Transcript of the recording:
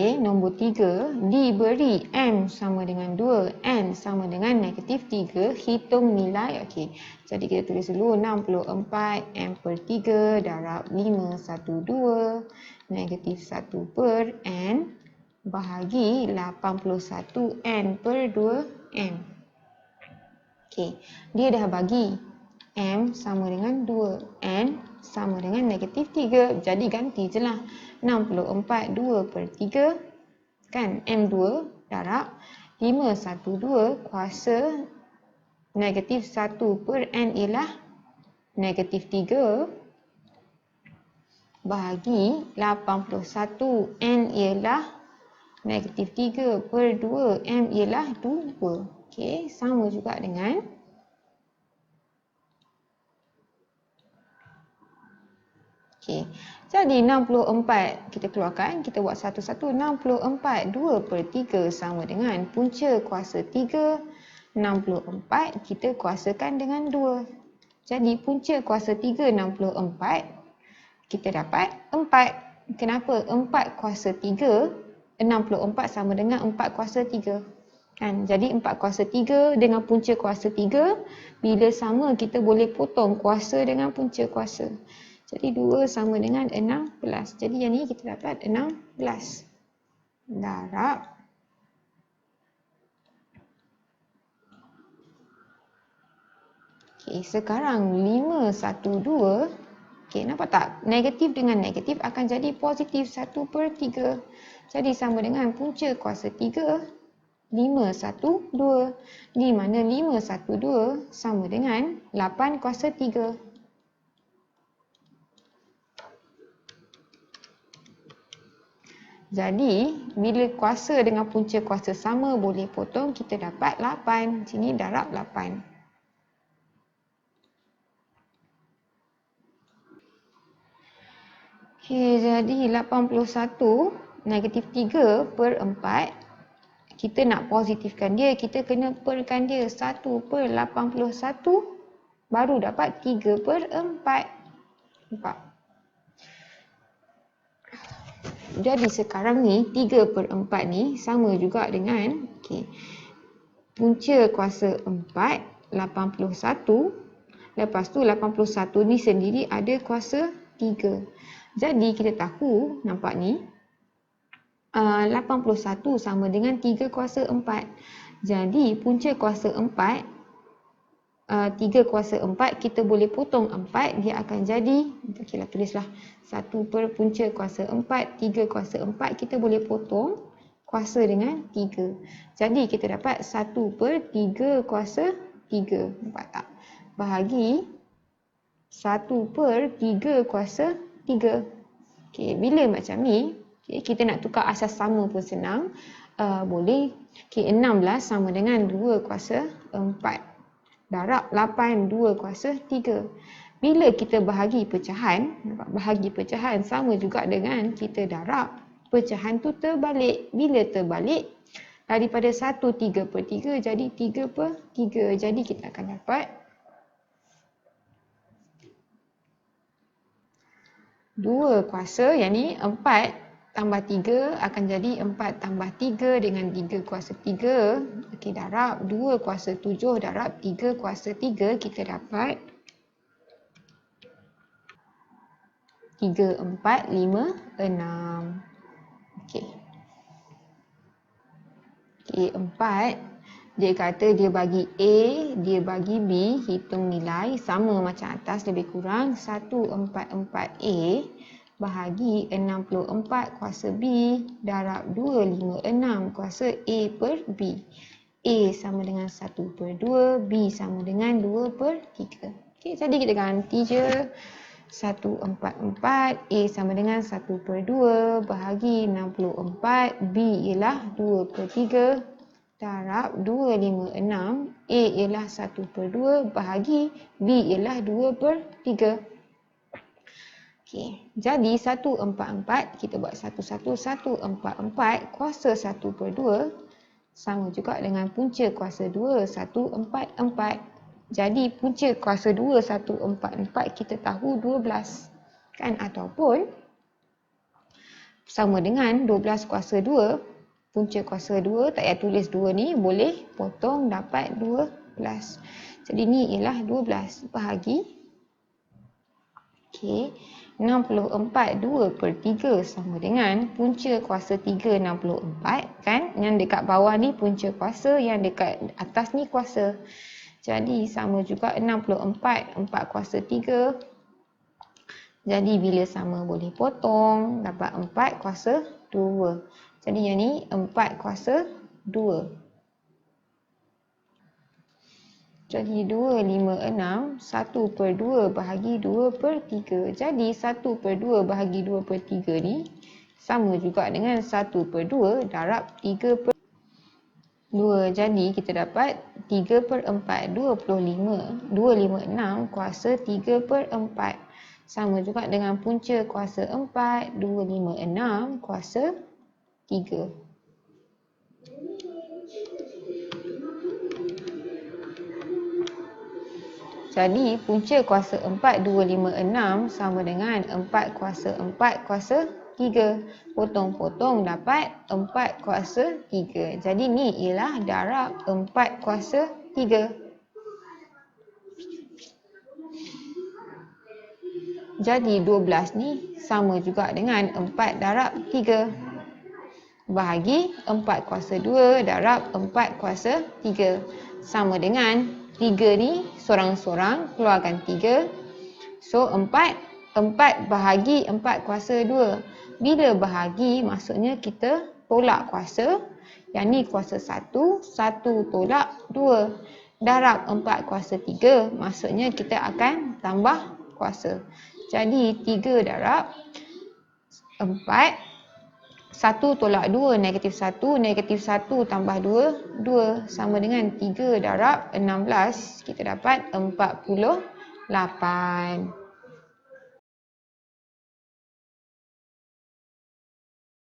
Okey, nombor 3, diberi M sama dengan 2, N sama dengan negatif 3, hitung nilai. Okey, jadi kita tulis dulu 64 M per 3 darab 512 negatif 1 per N bahagi 81 N per 2 M. Okey, dia dah bagi M sama dengan 2, N sama dengan negatif 3. Jadi ganti je lah. 64 2 per 3 kan M2 darab 512 kuasa negatif 1 per N ialah negatif 3 bahagi 81 N ialah negatif 3 per 2 M ialah 2. Okey, sama juga dengan okey. Jadi 64 kita keluarkan, kita buat satu-satu. 64 2 per 3 sama dengan punca kuasa 3. 64 kita kuasakan dengan 2. Jadi punca kuasa 3 64 kita dapat 4. Kenapa? 4 kuasa 3 64 sama dengan 4 kuasa 3. Kan? Jadi 4 kuasa 3 dengan punca kuasa 3 bila sama kita boleh potong kuasa dengan punca kuasa. Jadi 2 sama dengan 16. Jadi yang ni kita dapat 16 darab. Okey, sekarang 512. Okey, nampak tak? Negatif dengan negatif akan jadi positif 1 per 3. Jadi sama dengan punca kuasa 3, 512. Di mana 512 sama dengan 8 kuasa 3. Jadi, bila kuasa dengan punca kuasa sama boleh potong, kita dapat 8. Sini darab 8. Okey, jadi 81 negatif 3 per 4. Kita nak positifkan dia, kita kena perkan dia. 1 per 81 baru dapat 3 per 4. Nampak? Jadi sekarang ni 3 per 4 ni sama juga dengan punca kuasa 4 81. Lepas tu 81 ni sendiri ada kuasa 3. Jadi kita tahu nampak ni 81 sama dengan 3 kuasa 4. Jadi punca kuasa 4 3 kuasa 4 kita boleh potong 4, dia akan jadi, okeylah tulislah 1 per punca kuasa 4, 3 kuasa 4 kita boleh potong kuasa dengan 3. Jadi kita dapat 1 per 3 kuasa 3. Nampak tak? Bahagi 1 per 3 kuasa 3. Okey, bila macam ni, kita nak tukar asas sama pun senang. Boleh. Okey, 16 sama dengan 2 kuasa 4. Darab 8, 2 kuasa 3. Bila kita bahagi pecahan, bahagi pecahan sama juga dengan kita darab. Pecahan tu terbalik. Bila terbalik, daripada 1 3 per 3 jadi 3 per 3. Jadi kita akan dapat 2 kuasa, yang ni 4 tambah 3 akan jadi 4 tambah 3 dengan 3 kuasa 3. Okey, darab 2 kuasa 7 darab 3 kuasa 3 kita dapat 3, 4, 5, 6. Okey. Okey, 4. Dia kata dia bagi A, dia bagi B, hitung nilai sama macam atas lebih kurang 144A bahagi 64 kuasa B darab 256 kuasa A per B. A sama dengan 1 per 2, B sama dengan 2 per 3. Okey, jadi kita ganti je. 144, A sama dengan 1 per 2 bahagi 64, B ialah 2 per 3 darab 256, A ialah 1 per 2 bahagi B ialah 2 per 3. Okey, jadi 144 kita buat satu-satu. 144 kuasa 1 per 2 sama juga dengan punca kuasa 2 144. Jadi punca kuasa 2 144 kita tahu 12 kan, ataupun sama dengan 12 kuasa 2. Punca kuasa 2, tak payah tulis 2 ni, boleh potong dapat 12. Jadi ni ialah 12 bahagi. Okey, 64 2 per 3 sama dengan punca kuasa 3 64 kan. Yang dekat bawah ni punca kuasa, yang dekat atas ni kuasa. Jadi sama juga 64 4 kuasa 3. Jadi bila sama boleh potong, dapat 4 kuasa 2. Jadi yang ni 4 kuasa 2. Jadi 2, 5, 6, 1 per 2 bahagi 2 per 3. Jadi 1 per 2 bahagi 2 per 3 ni sama juga dengan 1 per 2 darab 3 per 2. Jadi kita dapat 3 per 4, 25. 256 kuasa 3 per 4. Sama juga dengan punca kuasa 4, 256 kuasa 3. Jadi punca kuasa 4, 256 sama dengan 4 kuasa 4 kuasa 3. Potong-potong dapat 4 kuasa 3. Jadi ni ialah darab 4 kuasa 3. Jadi 12 ni sama juga dengan 4 darab 3. Bahagi 4 kuasa 2 darab 4 kuasa 3. Sama dengan 3 ni sorang-sorang, keluarkan 3. So 4 bahagi 4 kuasa 2. Bila bahagi maksudnya kita tolak kuasa. Yang ni kuasa 1, 1 tolak 2. Darab 4 kuasa 3 maksudnya kita akan tambah kuasa. Jadi 3 darab 4, 1 tolak 2, negatif 1, negatif 1 tambah 2, 2. Sama dengan 3 darab 16, kita dapat 48.